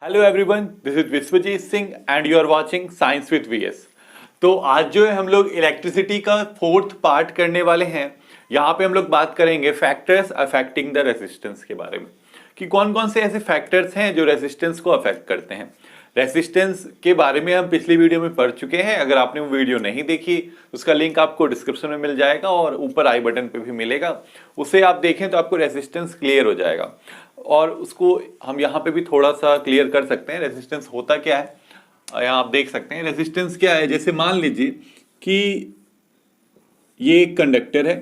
Hello everyone, this is Vishwajeet Singh and you are watching science with VS. तो आज जो है हम लोग इलेक्ट्रिसिटी का फोर्थ पार्ट करने वाले हैं। यहाँ पे हम लोग बात करेंगे फैक्टर्स अफेक्टिंग द रेजिस्टेंस के बारे में, कि कौन कौन से ऐसे फैक्टर्स हैं जो रेजिस्टेंस को अफेक्ट करते हैं। रेजिस्टेंस के बारे में हम पिछली वीडियो में पढ़ चुके हैं। अगर आपने वो वीडियो नहीं देखी उसका लिंक आपको डिस्क्रिप्शन में मिल जाएगा और ऊपर आई बटन पे भी मिलेगा। उसे आप देखें तो आपको रेजिस्टेंस क्लियर हो जाएगा और उसको हम यहाँ पे भी थोड़ा सा क्लियर कर सकते हैं। रेजिस्टेंस होता क्या है यहाँ आप देख सकते हैं। रेजिस्टेंस क्या है, जैसे मान लीजिए कि ये एक कंडक्टर है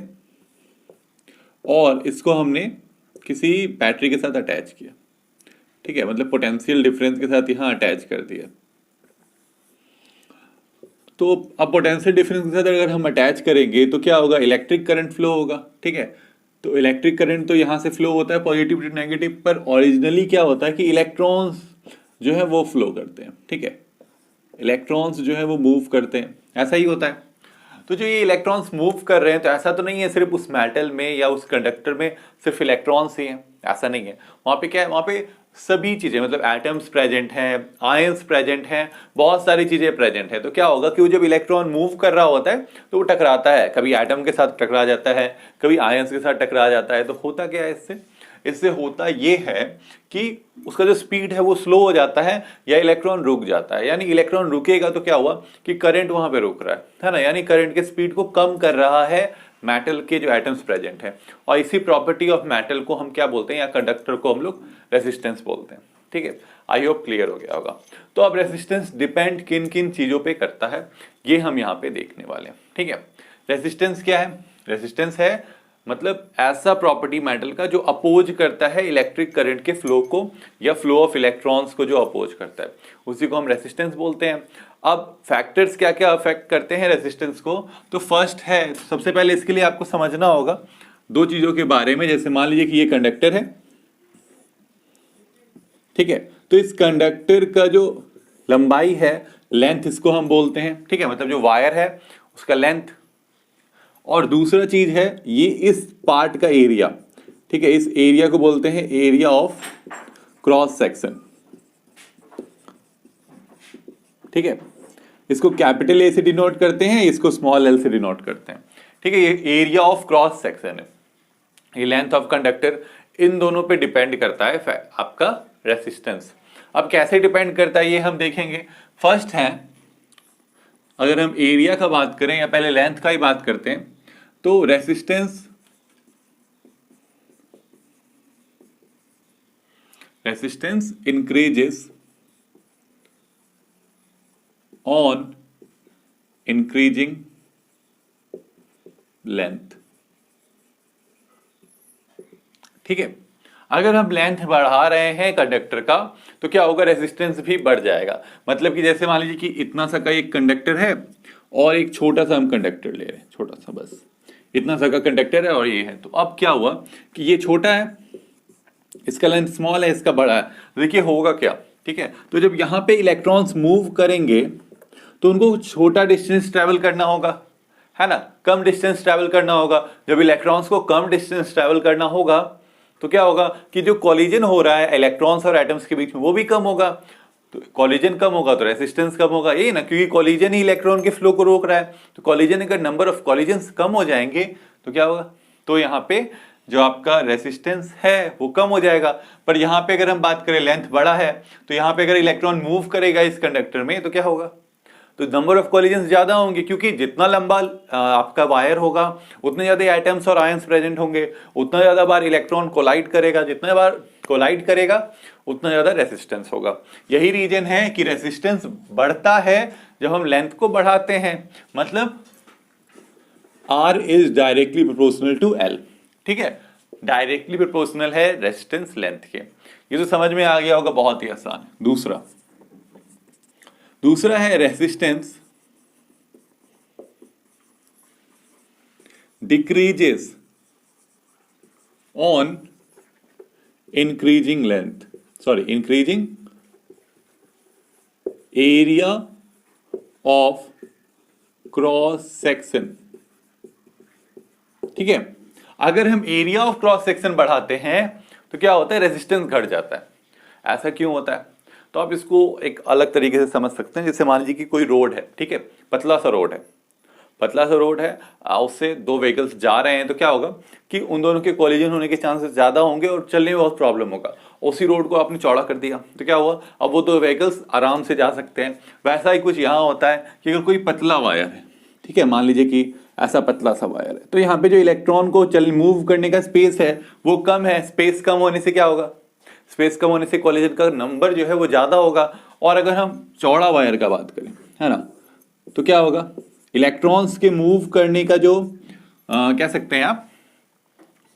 और इसको हमने किसी बैटरी के साथ अटैच किया, ठीक है, मतलब पोटेंशियल डिफरेंस के साथ यहाँ अटैच कर दिया। तो अब पोटेंशियल डिफरेंस के साथ अगर हम अटैच करेंगे तो क्या होगा, इलेक्ट्रिक करंट फ्लो होगा, ठीक है। तो इलेक्ट्रिक करंट तो यहाँ से फ्लो होता है पॉजिटिव टू नेगेटिव, पर ओरिजिनली क्या होता है कि इलेक्ट्रॉन्स जो है वो फ्लो करते हैं, ठीक है। इलेक्ट्रॉन्स जो है वो मूव करते हैं, ऐसा ही होता है। तो जो ये इलेक्ट्रॉन्स मूव कर रहे हैं तो ऐसा तो नहीं है सिर्फ उस मेटल में या उस कंडक्टर में सिर्फ इलेक्ट्रॉन्स ही हैं, ऐसा नहीं है। वहाँ पे क्या है, वहाँ पे सभी चीजें, मतलब एटम्स प्रेजेंट हैं, आयंस प्रेजेंट हैं, बहुत सारी चीजें प्रेजेंट हैं। तो क्या होगा कि वो जब इलेक्ट्रॉन मूव कर रहा होता है तो वो टकराता है, कभी एटम के साथ टकरा जाता है, कभी आयंस के साथ टकरा जाता है। तो होता क्या है इससे होता ये है कि उसका जो स्पीड है वो स्लो हो जाता है या इलेक्ट्रॉन रुक जाता है। यानी इलेक्ट्रॉन रुकेगा तो क्या हुआ कि करंट वहां पे रुक रहा है ना, यानी करंट के स्पीड को कम कर रहा है मेटल के जो एटम्स प्रेजेंट हैं। और इसी प्रॉपर्टी ऑफ मेटल को हम क्या बोलते हैं, या कंडक्टर को हम लोग रेजिस्टेंस बोलते हैं, ठीक है। आई होप क्लियर हो गया होगा। तो अब रेजिस्टेंस डिपेंड किन किन चीजों पे करता है ये हम यहाँ पे देखने वाले हैं, ठीक है। रेजिस्टेंस क्या है, रेजिस्टेंस है मतलब ऐसा प्रॉपर्टी मेटल का जो अपोज करता है इलेक्ट्रिक करंट के फ्लो को या फ्लो ऑफ इलेक्ट्रॉन्स को जो अपोज करता है, उसी को हम रेजिस्टेंस बोलते हैं। अब फैक्टर्स क्या क्या अफेक्ट करते हैं रेजिस्टेंस को, तो फर्स्ट है, सबसे पहले इसके लिए आपको समझना होगा दो चीजों के बारे में। जैसे मान लीजिए कि ये कंडक्टर है, ठीक है, तो इस कंडक्टर का जो लंबाई है, लेंथ इसको हम बोलते हैं, ठीक है, मतलब जो वायर है उसका लेंथ। और दूसरा चीज है ये इस पार्ट का एरिया, ठीक है, इस एरिया को बोलते हैं एरिया ऑफ क्रॉस सेक्शन, ठीक है। इसको कैपिटल ए से डिनोट करते हैं, इसको स्मॉल एल से डिनोट करते हैं, ठीक है। ये एरिया ऑफ क्रॉस सेक्शन है, ये लेंथ ऑफ कंडक्टर, इन दोनों पे डिपेंड करता है आपका रेसिस्टेंस। अब कैसे डिपेंड करता है ये हम देखेंगे। फर्स्ट है, अगर हम एरिया का बात करें या पहले लेंथ का ही बात करते हैं, तो resistance increases on increasing length, ठीक है। अगर हम लेंथ बढ़ा रहे हैं कंडक्टर का तो क्या होगा, रेजिस्टेंस भी बढ़ जाएगा। मतलब कि जैसे मान लीजिए कि इतना सा का एक कंडक्टर है और एक छोटा सा हम कंडक्टर ले रहे हैं, छोटा सा, बस इतना सा का कंडक्टर है और ये है। तो अब क्या हुआ कि ये छोटा है, इसका लेंथ स्मॉल है, इसका बड़ा है। देखिए होगा क्या, ठीक है। तो जब यहाँ पे इलेक्ट्रॉन्स मूव करेंगे तो उनको छोटा डिस्टेंस ट्रेवल करना होगा, है ना, कम डिस्टेंस ट्रेवल करना होगा। जब इलेक्ट्रॉन्स को कम डिस्टेंस ट्रेवल करना होगा तो क्या होगा कि जो कॉलिजन हो रहा है इलेक्ट्रॉन्स और एटम्स के बीच में वो भी कम होगा। तो कॉलिजन कम होगा तो रेजिस्टेंस कम होगा, यही ना, क्योंकि कॉलिजन ही इलेक्ट्रॉन के फ्लो को रोक रहा है। तो कॉलिजन, अगर नंबर ऑफ कॉलिजन्स कम हो जाएंगे तो क्या होगा, तो यहाँ पे जो आपका रेजिस्टेंस है वो कम हो जाएगा। पर यहाँ पे अगर हम बात करें लेंथ बड़ा है तो यहाँ पे अगर इलेक्ट्रॉन मूव करेगा इस कंडक्टर में तो क्या होगा, तो नंबर ऑफ कॉलिजन्स ज्यादा होंगे, क्योंकि जितना लंबा आपका वायर होगा उतने ज्यादा एटम्स और आयंस प्रेजेंट होंगे, उतना ज्यादा बार इलेक्ट्रॉन कोलाइड करेगा, जितना बार कोलाइड करेगा उतना ज्यादा रेजिस्टेंस होगा। यही रीजन है कि रेजिस्टेंस बढ़ता है जब हम लेंथ को बढ़ाते हैं, मतलब R is directly proportional to L, ठीक है, डायरेक्टली प्रोपोर्शनल है रेजिस्टेंस लेंथ के। ये तो समझ में आ गया होगा, बहुत ही आसान। दूसरा है resistance decreases on increasing area of cross section, ठीक है। अगर हम एरिया ऑफ क्रॉस सेक्शन बढ़ाते हैं तो क्या होता है, रेजिस्टेंस घट जाता है। ऐसा क्यों होता है, तो आप इसको एक अलग तरीके से समझ सकते हैं। जैसे मान लीजिए कि कोई रोड है, ठीक है, पतला सा रोड है, पतला सा रोड है, उससे दो व्हीकल्स जा रहे हैं, तो क्या होगा कि उन दोनों के कोलिजन होने के चांसेस ज़्यादा होंगे और चलने में बहुत प्रॉब्लम होगा। उसी रोड को आपने चौड़ा कर दिया तो क्या हुआ, अब वो दो व्हीकल्स आराम से जा सकते हैं। वैसा ही कुछ यहाँ होता है कि अगर कोई पतला वायर है, ठीक है, मान लीजिए कि ऐसा पतला सा वायर है, तो यहाँ पे जो इलेक्ट्रॉन को मूव करने का स्पेस है वो कम है। स्पेस कम होने से क्या होगा, स्पेस कम होने से कोलिजन का नंबर जो है वो ज़्यादा होगा। और अगर हम चौड़ा वायर का बात करें, है ना, तो क्या होगा, इलेक्ट्रॉन्स के मूव करने का जो कह सकते हैं आप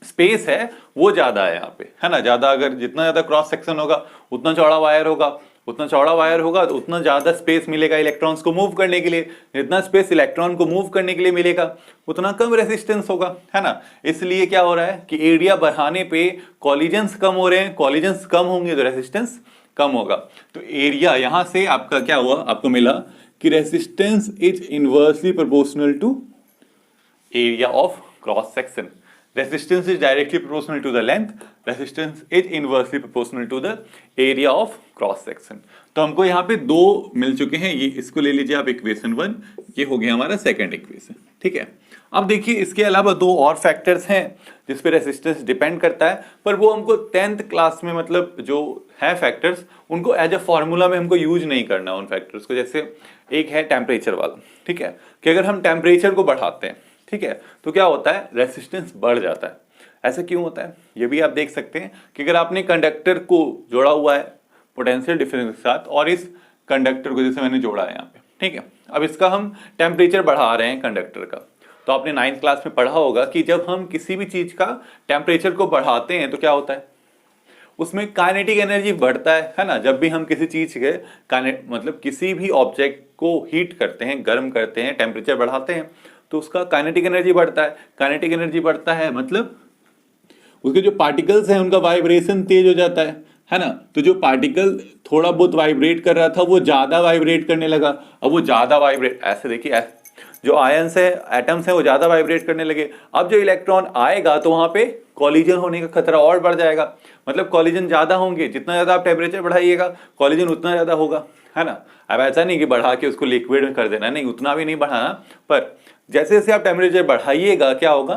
स्पेस है वो ज्यादा है यहाँ पे, है ना, ज्यादा। अगर जितना ज्यादा क्रॉस सेक्शन होगा उतना चौड़ा वायर होगा, उतना चौड़ा वायर होगा तो उतना ज्यादा स्पेस मिलेगा इलेक्ट्रॉन्स को मूव करने के लिए। जितना स्पेस इलेक्ट्रॉन को मूव करने के लिए मिलेगा उतना कम रेजिस्टेंस होगा, है ना। इसलिए क्या हो रहा है कि एरिया बढ़ाने पे कॉलिजन्स कम हो रहे हैं, कॉलिजन्स कम होंगे तो रेजिस्टेंस कम होगा। तो एरिया यहां से आपका क्या हुआ, आपको मिला कि resistance is inversely proportional to area of cross section. Resistance is directly proportional to the length, resistance is inversely proportional to the area of cross section। तो हमको यहाँ पे दो मिल चुके हैं, ये इसको ले लीजिए आप इक्वेशन 1, ये हो गया हमारा सेकंड इक्वेशन, ठीक है। अब देखिए इसके अलावा दो और फैक्टर्स हैं जिस पे रेजिस्टेंस डिपेंड करता है, पर वो हमको 10th क्लास में मतलब जो है फैक्टर्स उनको एज अ फॉर्मूला में हमको यूज नहीं करना उन फैक्टर्स को। जैसे एक है टेम्परेचर वाला, ठीक है, कि अगर हम टेम्परेचर को बढ़ाते हैं, ठीक है, तो क्या होता है, रेजिस्टेंस बढ़ जाता है। ऐसा क्यों होता है ये भी आप देख सकते हैं कि अगर आपने कंडक्टर को जोड़ा हुआ है पोटेंशियल डिफरेंस के साथ और इस कंडक्टर को जैसे मैंने जोड़ा है यहाँ पे, ठीक है, अब इसका हम टेम्परेचर बढ़ा रहे हैं कंडक्टर का, तो आपने 9th क्लास में पढ़ा होगा कि जब हम किसी भी चीज का टेम्परेचर को बढ़ाते हैं तो क्या होता है, उसमें काइनेटिक एनर्जी बढ़ता है ना। जब भी हम किसी चीज के मतलब किसी भी ऑब्जेक्ट को हीट करते हैं, गर्म करते हैं, टेम्परेचर बढ़ाते हैं तो उसका काइनेटिक एनर्जी बढ़ता है। काइनेटिक एनर्जी बढ़ता है मतलब उसके जो पार्टिकल्स हैं उनका वाइब्रेशन तेज हो जाता है ना। तो जो पार्टिकल थोड़ा बहुत वाइब्रेट कर रहा था वो ज्यादा वाइब्रेट करने लगा। अब वो ज्यादा वाइब्रेट, ऐसे देखिए जो आयंस है, एटम्स है, वो ज्यादा वाइब्रेट करने लगे। अब जो इलेक्ट्रॉन आएगा तो वहां पे कॉलिजन होने का खतरा और बढ़ जाएगा, मतलब कॉलिजन ज्यादा होंगे। जितना ज्यादा आप टेम्परेचर बढ़ाइएगा कॉलिजन उतना ज्यादा होगा, है ना। अब ऐसा नहीं कि बढ़ा के उसको लिक्विड में कर देना, नहीं, उतना भी नहीं बढ़ाना, पर जैसे जैसे आप टेम्परेचर बढ़ाइएगा क्या होगा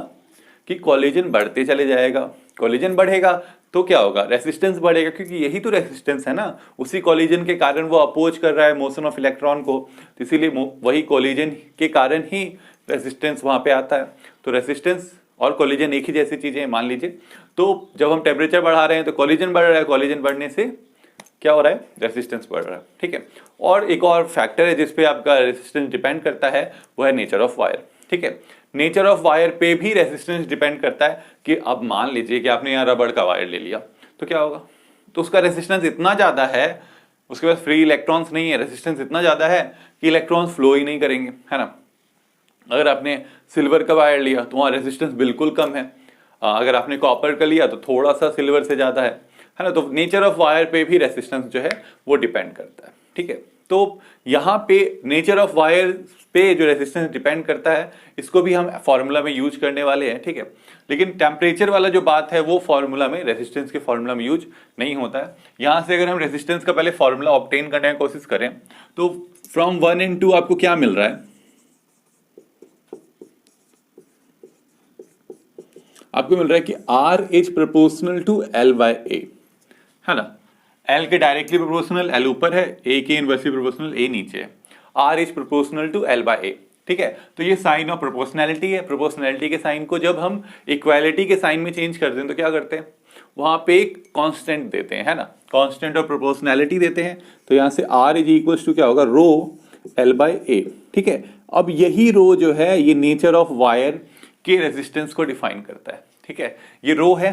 कि कॉलिजन बढ़ते चले जाएगा। कॉलिजन बढ़ेगा तो क्या होगा, रेजिस्टेंस बढ़ेगा, क्योंकि यही तो रेजिस्टेंस है ना। उसी कॉलिजन के कारण वो अपोज कर रहा है मोशन ऑफ इलेक्ट्रॉन को, तो इसीलिए वही कॉलिजन के कारण ही रेजिस्टेंस वहां पे आता है। तो रेजिस्टेंस और कॉलिजन एक ही जैसी चीजें मान लीजिए। तो जब हम टेम्परेचर बढ़ा रहे हैं तो कॉलिजन बढ़ रहा है, कॉलिजन बढ़ने से क्या हो रहा है, रेजिस्टेंस बढ़ रहा है, ठीक है। और एक और फैक्टर है जिसपे आपका रेजिस्टेंस डिपेंड करता है, वो है नेचर ऑफ वायर, ठीक है। नेचर ऑफ वायर पे भी रेजिस्टेंस डिपेंड करता है कि अब मान लीजिए कि आपने यहाँ रबड़ का वायर ले लिया तो क्या होगा, तो उसका रेजिस्टेंस इतना ज्यादा है, उसके पास फ्री इलेक्ट्रॉन्स नहीं है, रेजिस्टेंस इतना ज्यादा है कि इलेक्ट्रॉन्स फ्लो ही नहीं करेंगे, है ना। अगर आपने सिल्वर का वायर लिया तो वहाँ रेजिस्टेंस बिल्कुल कम है। अगर आपने कॉपर का लिया तो थोड़ा सा सिल्वर से ज्यादा है ना। तो नेचर ऑफ वायर पे भी रेजिस्टेंस जो है वो डिपेंड करता है, ठीक है। तो यहाँ पे नेचर ऑफ वायर पे जो रेजिस्टेंस डिपेंड करता है इसको भी हम फॉर्मूला में यूज करने वाले हैं, ठीक है। लेकिन टेम्परेचर वाला जो बात है वो फॉर्मूला में, रेजिस्टेंस के फॉर्मूला में यूज नहीं होता है। यहाँ से अगर हम रेजिस्टेंस का पहले फॉर्मूला ऑब्टेन करने की कोशिश करें तो फ्रॉम 1 and 2 आपको क्या मिल रहा है, आपको मिल रहा है कि R is proportional to L/A, है ना। L के डायरेक्टली प्रोपोर्शनल, L ऊपर है, A के इनवर्सली प्रोपोर्शनल, A नीचे है। R is proportional to L/A, ठीक है। तो ये साइन ऑफ प्रोपोर्शनैलिटी है। प्रोपोर्शनैलिटी के साइन को जब हम इक्वालिटी के साइन में चेंज करते हैं तो क्या करते हैं, वहां पे एक कांस्टेंट देते हैं, है ना, कांस्टेंट ऑफ प्रोपोर्शनैलिटी देते हैं। तो यहां से R इज इक्वल टू क्या होगा, रो L/A, ठीक है। अब यही रो जो है ये नेचर ऑफ वायर के रेजिस्टेंस को डिफाइन करता है, ठीक है। ये रो है,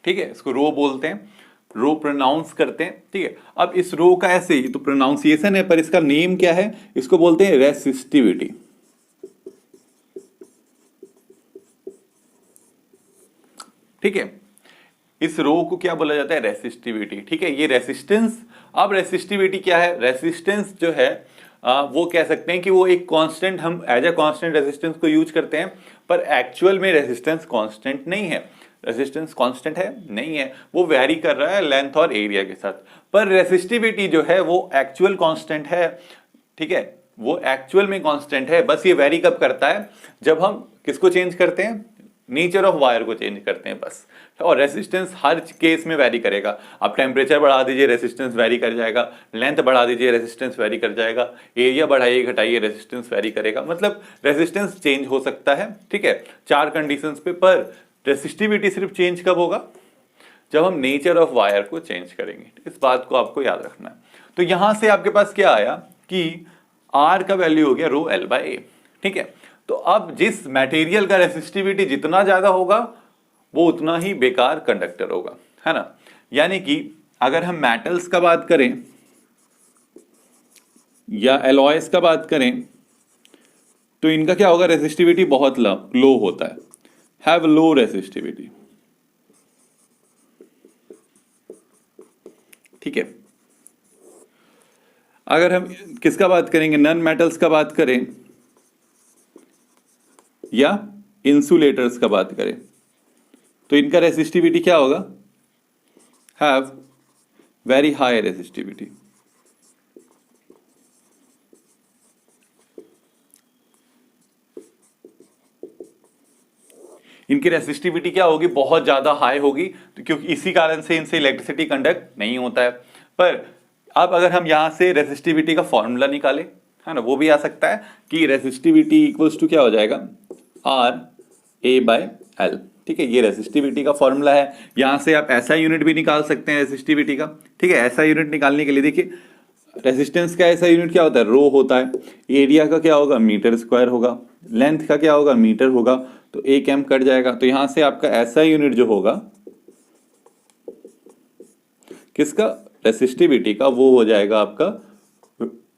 ठीक है, इसको रो बोलते हैं, रो प्रोनाउंस करते हैं, ठीक है। अब इस रो का ऐसे ही तो प्रोनाउंसिएशन है पर इसका नेम क्या है, इसको बोलते हैं रेसिस्टिविटी, ठीक है। इस रो को क्या बोला जाता है, रेसिस्टिविटी, ठीक है। ये रेसिस्टेंस, अब रेसिस्टिविटी क्या है, रेसिस्टेंस जो है वो कह सकते हैं कि वो एक कांस्टेंट, हम एज अ कांस्टेंट रेजिस्टेंस को यूज करते हैं, पर एक्चुअल में रेजिस्टेंस कांस्टेंट नहीं है। रेजिस्टेंस कांस्टेंट है नहीं है, वो वेरी कर रहा है लेंथ और एरिया के साथ। पर रेसिस्टिविटी जो है वो एक्चुअल कांस्टेंट है, ठीक है, वो एक्चुअल में कांस्टेंट है। बस ये वेरी कब करता है, जब हम किसको चेंज करते हैं, नेचर ऑफ वायर को चेंज करते हैं बस। और रेसिस्टेंस हर केस में वेरी करेगा। आप टेम्परेचर बढ़ा दीजिए, रेसिस्टेंस वेरी कर जाएगा, लेंथ बढ़ा दीजिए, रेसिस्टेंस वेरी कर जाएगा, एरिया बढ़ाइए घटाइए, रेसिस्टेंस वेरी करेगा। मतलब रेसिस्टेंस चेंज हो सकता है, ठीक है, 4 कंडीशंस पे। पर रेसिस्टिविटी सिर्फ चेंज कब होगा, जब हम नेचर ऑफ वायर को चेंज करेंगे। इस बात को आपको याद रखना है। तो यहां से आपके पास क्या आया कि R का वैल्यू हो गया रो L बाय ए, ठीक है। तो अब जिस मटेरियल का रेसिस्टिविटी जितना ज्यादा होगा वो उतना ही बेकार कंडक्टर होगा, है ना। यानी कि अगर हम मेटल्स का बात करें या एलॉयस का बात करें तो इनका क्या होगा, रेसिस्टिविटी बहुत लो होता है, हैव लो रेसिस्टिविटी, ठीक है। अगर हम किसका बात करेंगे, नॉन मेटल्स का बात करें या इंसुलेटर्स का बात करें तो इनका रेसिस्टिविटी क्या होगा, हैव वेरी हाई रेसिस्टिविटी। इनकी रेसिस्टिविटी क्या होगी, बहुत ज्यादा हाई होगी, तो क्योंकि इसी कारण से इनसे इलेक्ट्रिसिटी कंडक्ट नहीं होता है। पर अब अगर हम यहां से रेसिस्टिविटी का फॉर्मूला निकालें, है ना, वो भी आ सकता है कि रेसिस्टिविटी इक्वल्स टू क्या हो जाएगा, आर ए बाय एल, ठीक है। ये रेसिस्टिविटी का फॉर्मूला है। यहां से आप ऐसा यूनिट भी निकाल सकते हैं रेसिस्टिविटी का, ठीक है। ऐसा यूनिट निकालने के लिए देखिए, रेसिस्टेंस का ऐसा यूनिट क्या होता है, रो होता है। एरिया का क्या होगा, मीटर स्क्वायर होगा। लेंथ का क्या होगा, मीटर होगा। तो 1 m कट जाएगा, तो यहां से आपका ऐसा यूनिट जो होगा किसका, रेसिस्टिविटी का, वो हो जाएगा आपका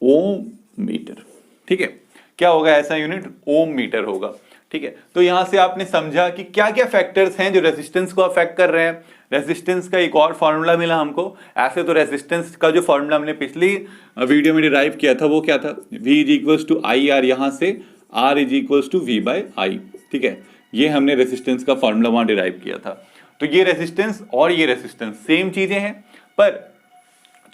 ओम मीटर, ठीक है। क्या होगा ऐसा यूनिट, ओम मीटर होगा, ठीक है। तो यहां से आपने समझा कि क्या क्या फैक्टर्स हैं जो रेजिस्टेंस को अफेक्ट कर रहे हैं। रेजिस्टेंस का एक और फॉर्मूला मिला हमको। ऐसे तो रेजिस्टेंस का जो फॉर्मूला हमने पिछली वीडियो में डिराइव किया था वो क्या था, V is equals to I R, यहां से R is equals to V by I, ठीक है। ये हमने रेजिस्टेंस का फॉर्मूला वहां डिराइव किया था। तो ये रेजिस्टेंस और ये रेजिस्टेंस सेम चीजें हैं, पर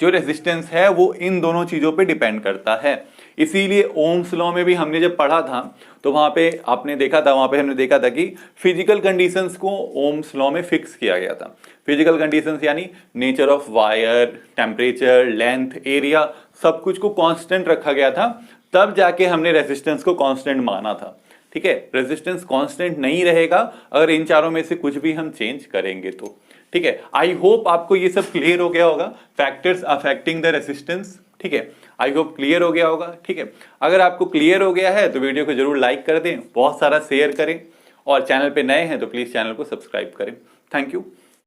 जो रेजिस्टेंस है वो इन दोनों चीजों पे डिपेंड करता है। इसीलिए ओम्स लॉ में भी हमने जब पढ़ा था तो वहां पे आपने देखा था, वहां पे हमने देखा था कि फिजिकल कंडीशंस को ओम्स लॉ में फिक्स किया गया था। फिजिकल कंडीशंस यानी nature of wire, temperature, length, area, सब कुछ को कांस्टेंट रखा गया था। तब जाके हमने रेजिस्टेंस को कांस्टेंट माना था, ठीक है। रेजिस्टेंस कांस्टेंट नहीं रहेगा अगर इन चारों में से कुछ भी हम चेंज करेंगे तो, ठीक है। आई होप आपको ये सब क्लियर हो गया होगा, फैक्टर्स अफेक्टिंग द रेजिस्टेंस, ठीक है। आई होप क्लियर हो गया होगा, ठीक है। अगर आपको क्लियर हो गया है तो वीडियो को जरूर लाइक कर दें, बहुत सारा शेयर करें, और चैनल पे नए हैं तो प्लीज चैनल को सब्सक्राइब करें। Thank you.